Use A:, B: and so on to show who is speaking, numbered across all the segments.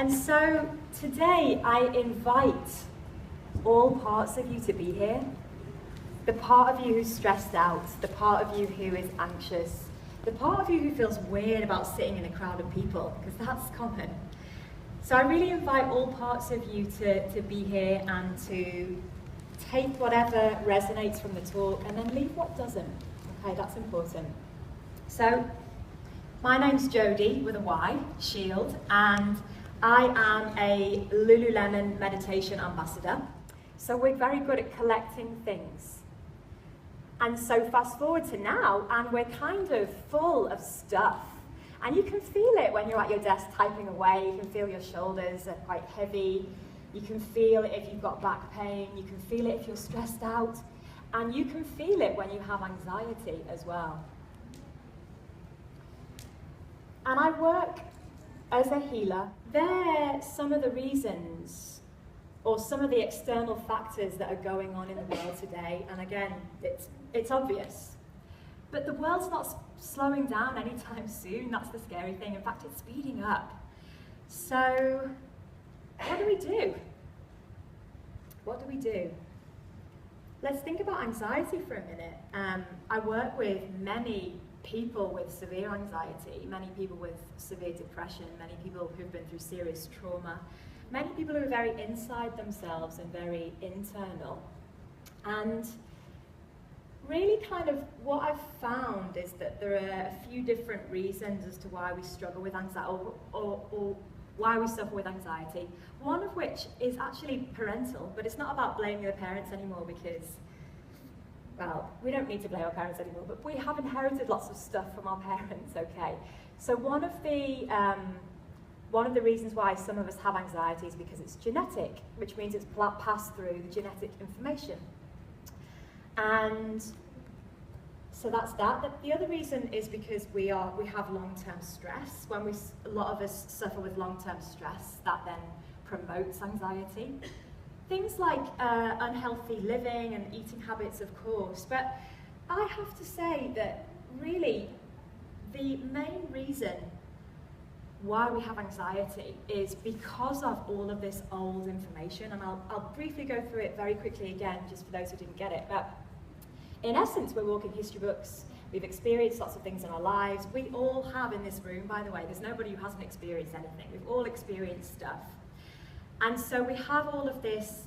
A: And so today I invite all parts of you to be here. The part of you who's stressed out, the part of you who is anxious, the part of you who feels weird about sitting in a crowd of people, because that's common. So I really invite all parts of you to be here and to take whatever resonates from the talk and then leave what doesn't. Okay, that's important. So my name's Jody, with a Y, Shield, and I am a Lululemon meditation ambassador. So we're very good at collecting things. And so fast forward to now, and we're kind of full of stuff. And you can feel it when you're at your desk typing away. You can feel your shoulders are quite heavy. You can feel it if you've got back pain. You can feel it if you're stressed out. And you can feel it when you have anxiety as well. And I work as a healer. They're some of the reasons, or some of the external factors that are going on in the world today. And again, it's obvious. But the world's not slowing down anytime soon. That's the scary thing. In fact, it's speeding up. So what do we do? What do we do? Let's think about anxiety for a minute. I work with many people with severe anxiety, many people with severe depression, many people who've been through serious trauma, many people who are very inside themselves and very internal. And really kind of what I've found is that there are a few different reasons as to why we struggle with anxiety, or why we suffer with anxiety. One of which is actually parental, but it's not about blaming the parents anymore because, well, we don't need to blame our parents anymore, but we have inherited lots of stuff from our parents, okay? So one of the reasons why some of us have anxiety is because it's genetic, which means it's passed through the genetic information. And so that's that. The other reason is because we have long-term stress. When a lot of us suffer with long-term stress, that then promotes anxiety. Things like unhealthy living and eating habits, of course. But I have to say that really the main reason why we have anxiety is because of all of this old information. And I'll briefly go through it very quickly again, just for those who didn't get it. But in essence, we're walking history books. We've experienced lots of things in our lives. We all have in this room, by the way. There's nobody who hasn't experienced anything. We've all experienced stuff. And so we have all of this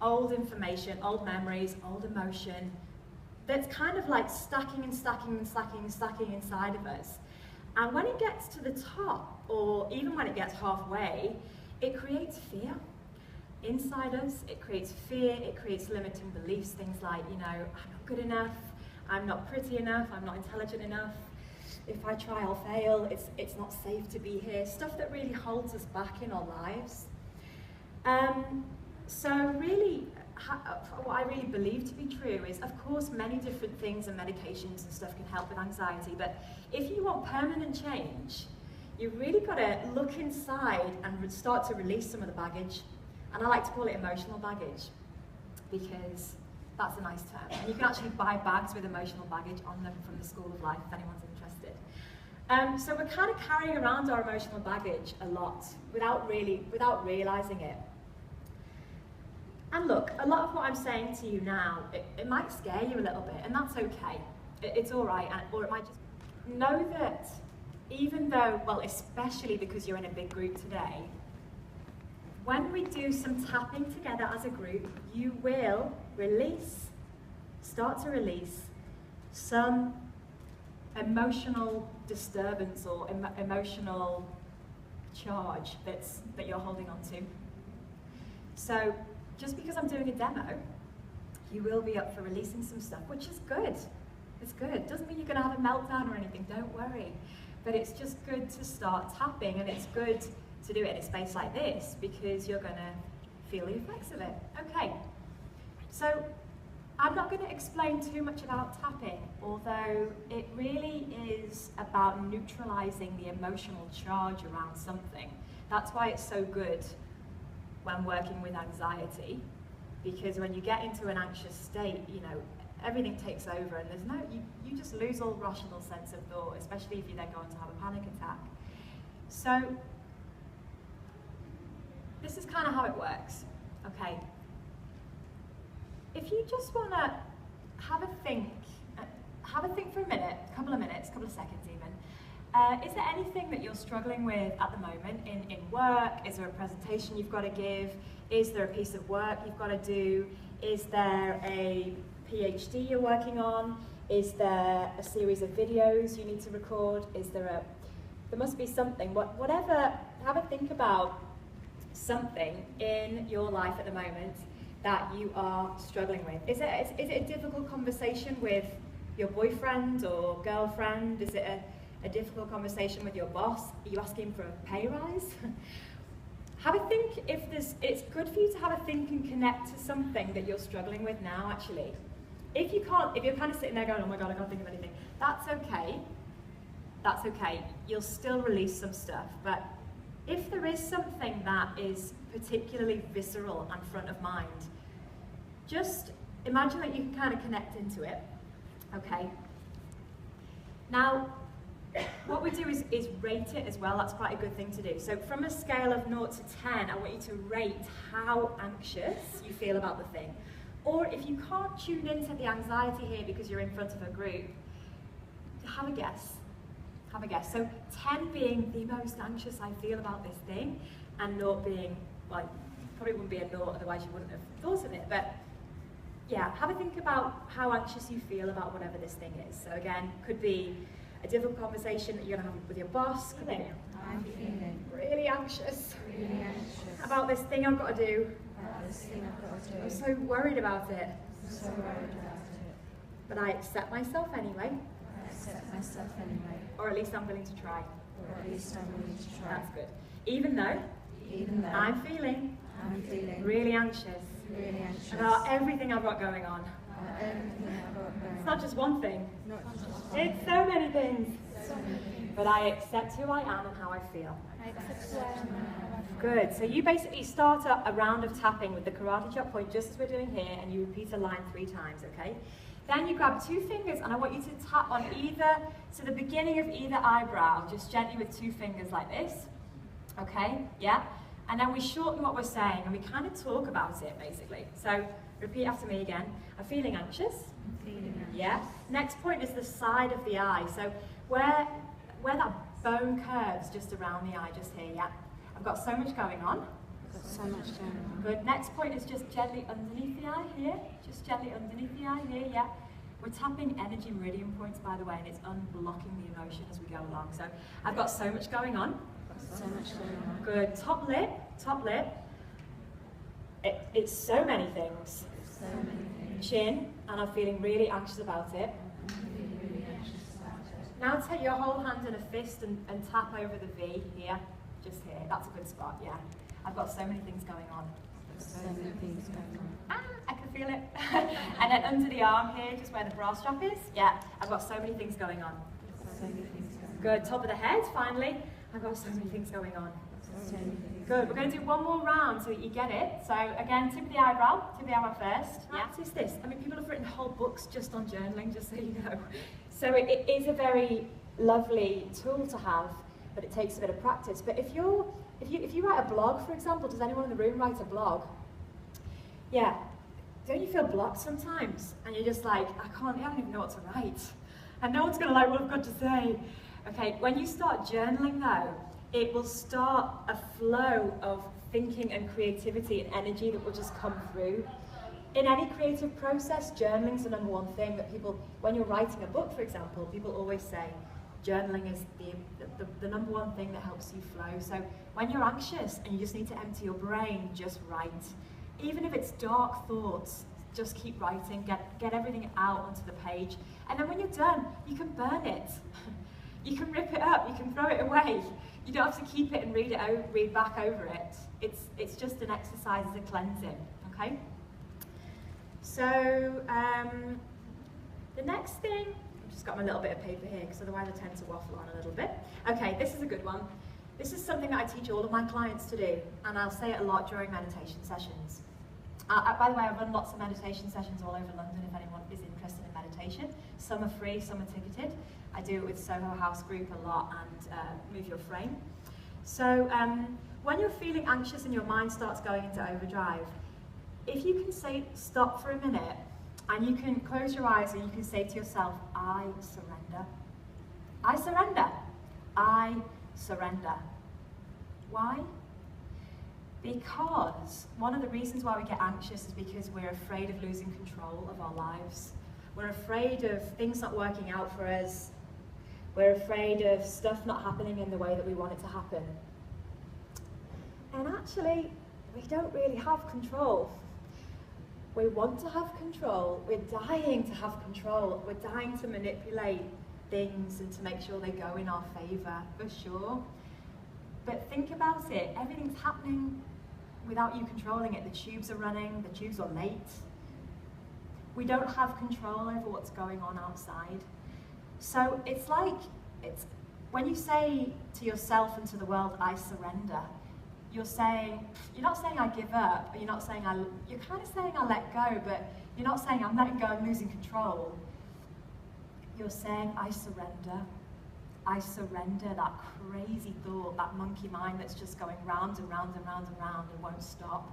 A: old information, old memories, old emotion that's kind of like stacking and stacking and stacking and stacking inside of us. And when it gets to the top, or even when it gets halfway, it creates fear inside us. It creates fear, it creates limiting beliefs, things like, you know, I'm not good enough, I'm not pretty enough, I'm not intelligent enough, if I try I'll fail, it's not safe to be here, stuff that really holds us back in our lives. So really, what I really believe to be true is, of course, many different things and medications and stuff can help with anxiety, but if you want permanent change, you've really got to look inside and start to release some of the baggage. And I like to call it emotional baggage, because that's a nice term. And you can actually buy bags with emotional baggage on them from the School of Life, if anyone's interested. So we're kind of carrying around our emotional baggage a lot, without realizing it. And look, a lot of what I'm saying to you now, it might scare you a little bit, and that's okay. It's all right, or it might just... Know that even though, well, especially because you're in a big group today, when we do some tapping together as a group, you will start to release some emotional disturbance or emotional charge that you're holding on to. So just because I'm doing a demo, you will be up for releasing some stuff, which is good. It's good. Doesn't mean you're going to have a meltdown or anything, don't worry. But it's just good to start tapping, and it's good to do it in a space like this because you're going to feel the effects of it. Okay, so I'm not going to explain too much about tapping, although it really is about neutralizing the emotional charge around something. That's why it's so good when working with anxiety, because when you get into an anxious state, you know, everything takes over and you just lose all rational sense of thought, especially if you then go on to have a panic attack. So this is kind of how it works, okay? If you just want to have a think for a minute, couple of seconds even. Is there anything that you're struggling with at the moment in work? Is there a presentation you've got to give? Is there a piece of work you've got to do? Is there a PhD you're working on? Is there a series of videos you need to record? There must be something, whatever, have a think about something in your life at the moment that you are struggling with. Is it a difficult conversation with your boyfriend or girlfriend? Is it a difficult conversation with your boss? Are you asking for a pay rise? Have a think it's good for you to have a think and connect to something that you're struggling with now, actually. If you're kind of sitting there going, oh my God, I can't think of anything, that's okay. That's okay. You'll still release some stuff. But if there is something that is particularly visceral and front of mind, just imagine that you can kind of connect into it, okay? Now, what we do is rate it as well. That's quite a good thing to do. So from a scale of 0 to 10, I want you to rate how anxious you feel about the thing. Or if you can't tune into the anxiety here because you're in front of a group, have a guess. Have a guess. So 10 being the most anxious I feel about this thing, and 0 being, well, probably wouldn't be a 0, otherwise you wouldn't have thought of it. But yeah, have a think about how anxious you feel about whatever this thing is. So again, could be a difficult conversation that you're going to have with your boss. Could be,
B: I'm feeling
A: really anxious
B: about
A: this thing I've got to do. I'm
B: so
A: so worried about it.
B: worried about it.
A: But I accept myself anyway.
B: I accept myself anyway.
A: Or at least I'm willing to try.
B: Or at least I'm willing to try.
A: That's good. Even though I'm feeling really anxious about everything I've got going on. It's not just one thing. It's so many things. But I accept who I am and how I feel. Good. So you basically start a round of tapping with the karate chop point, just as we're doing here, and you repeat a line 3 times, okay? Then you grab 2 fingers, and I want you to tap on the beginning of either eyebrow, just gently with 2 fingers like this, okay? Yeah? And then we shorten what we're saying, and we kind of talk about it, basically. So repeat after me again. I'm feeling anxious. Yeah? Next point is the side of the eye. So where that bone curves just around the eye, just here, yeah? I've got so much going on. Good. Next point is just gently underneath the eye here. Just gently underneath the eye here, yeah. We're tapping energy meridian points, by the way, and it's unblocking the emotion as we go along. So I've got so much going on. Good. Top lip. It's so many things. Chin, and I'm feeling really anxious about it. Now take your whole hand in a fist and tap over the V here. Just here. That's a good spot, yeah. I've got so many things going on. Ah, I can feel it. And then under the arm here, just where the bra strap is, yeah, I've got so many things going on. Good. Top of the head, finally. I've got so many things going on. Good. We're going to do one more round so that you get it. So again, tip of the eyebrow first. Yeah. Practice this. I mean, people have written whole books just on journaling, just so you know. So it is a very lovely tool to have, but it takes a bit of practice. But if you write a blog, for example, does anyone in the room write a blog? Yeah. Don't you feel blocked sometimes? And you're just like, I don't even know what to write. And no one's going to like what I've got to say. Okay, when you start journaling though, it will start a flow of thinking and creativity and energy that will just come through. In any creative process, journaling's the number 1 thing that people, when you're writing a book, for example, people always say, journaling is the number 1 thing that helps you flow. So when you're anxious and you just need to empty your brain, just write. Even if it's dark thoughts, just keep writing, get everything out onto the page. And then when you're done, you can burn it. You can rip it up, you can throw it away. You don't have to keep it and read back over it. It's just an exercise as a cleansing, okay? So the next thing, I've just got my little bit of paper here because otherwise I tend to waffle on a little bit. Okay, this is a good one. This is something that I teach all of my clients to do, and I'll say it a lot during meditation sessions. By the way, I run lots of meditation sessions all over London if anyone is interested in meditation. Some are free, some are ticketed. I do it with Soho House Group a lot and Move Your Frame. So when you're feeling anxious and your mind starts going into overdrive, if you can say stop for a minute and you can close your eyes and you can say to yourself, I surrender. I surrender. I surrender. Why? Because one of the reasons why we get anxious is because we're afraid of losing control of our lives. We're afraid of things not working out for us. We're afraid of stuff not happening in the way that we want it to happen. And actually, we don't really have control. We want to have control. We're dying to have control. We're dying to manipulate things and to make sure they go in our favour, for sure. But think about it. Everything's happening without you controlling it. The tubes are running. The tubes are late. We don't have control over what's going on outside. So it's like, when you say to yourself and to the world, I surrender, you're not saying I give up, or you're kind of saying I let go, but you're not saying I'm letting go and losing control. You're saying I surrender. I surrender that crazy thought, that monkey mind that's just going round and round and round and round and won't stop.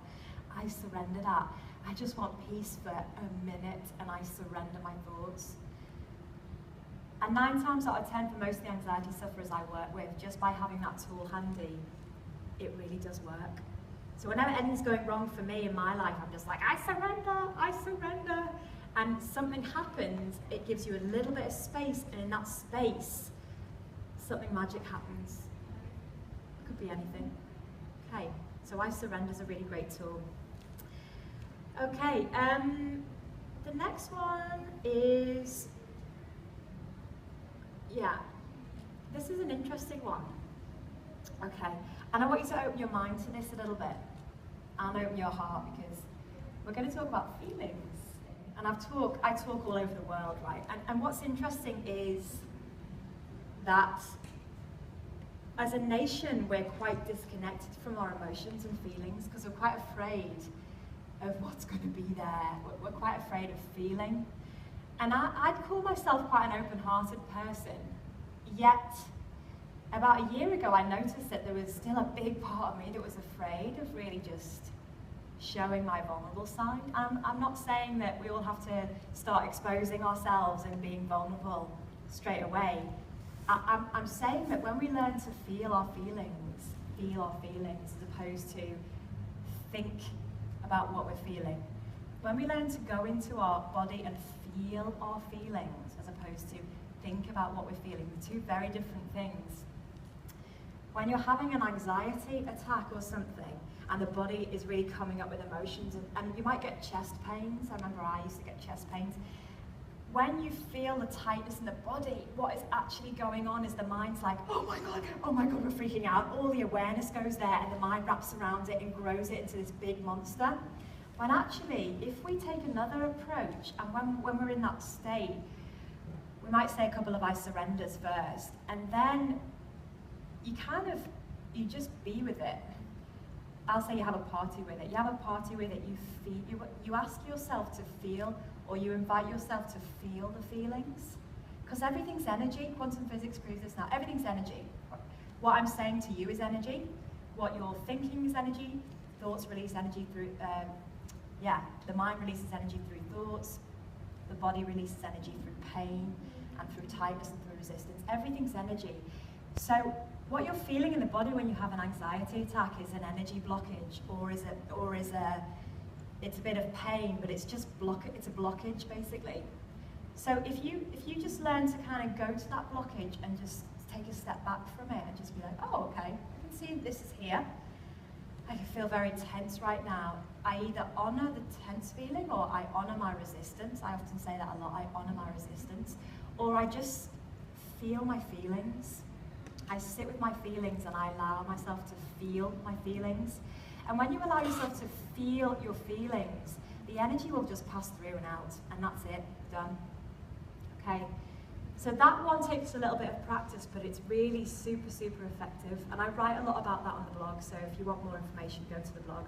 A: I surrender that. I just want peace for a minute, and I surrender my thoughts. And 9 times out of 10 for most of the anxiety sufferers I work with, just by having that tool handy, it really does work. So whenever anything's going wrong for me in my life, I'm just like, I surrender, I surrender. And something happens, it gives you a little bit of space, and in that space, something magic happens. It could be anything. Okay, so I surrender is a really great tool. Okay, the next one is, this is an interesting one. Okay, and I want you to open your mind to this a little bit, and open your heart, because we're going to talk about feelings. And I talk all over the world, right? And what's interesting is that as a nation, we're quite disconnected from our emotions and feelings, because we're quite afraid of what's going to be there. We're quite afraid of feeling. And I'd call myself quite an open-hearted person, yet about a year ago I noticed that there was still a big part of me that was afraid of really just showing my vulnerable side. I'm not saying that we all have to start exposing ourselves and being vulnerable straight away. I'm saying that when we learn to feel our feelings as opposed to think about what we're feeling, when we learn to go into our body and feel our feelings as opposed to think about what we're feeling, the two very different things. When you're having an anxiety attack or something, and the body is really coming up with emotions, and you might get chest pains. I remember I used to get chest pains. When you feel the tightness in the body, what is actually going on is the mind's like, oh my God, we're freaking out. All the awareness goes there, and the mind wraps around it and grows it into this big monster. When actually, if we take another approach, and when we're in that state, we might say a couple of I surrenders first, and then you just be with it. I'll say you have a party with it. You have a party with it, you ask yourself to feel, or you invite yourself to feel the feelings. Because everything's energy. Quantum physics proves this now. Everything's energy. What I'm saying to you is energy. What you're thinking is energy. Thoughts release energy through, the mind releases energy through thoughts. The body releases energy through pain and through tightness and through resistance. Everything's energy. So what you're feeling in the body when you have an anxiety attack is an energy blockage, it's a bit of pain, but it's just it's a blockage basically. So if you just learn to kind of go to that blockage and just take a step back from it and just be like, oh, okay, I can see this is here. I can feel very tense right now. I either honor the tense feeling or I honor my resistance. I often say that a lot, I honor my resistance. Or I just feel my feelings. I sit with my feelings and I allow myself to feel my feelings. And when you allow yourself to feel your feelings, the energy will just pass through and out, and that's it, done. Okay? So that one takes a little bit of practice, but it's really super, super effective. And I write a lot about that on the blog, so if you want more information, go to the blog.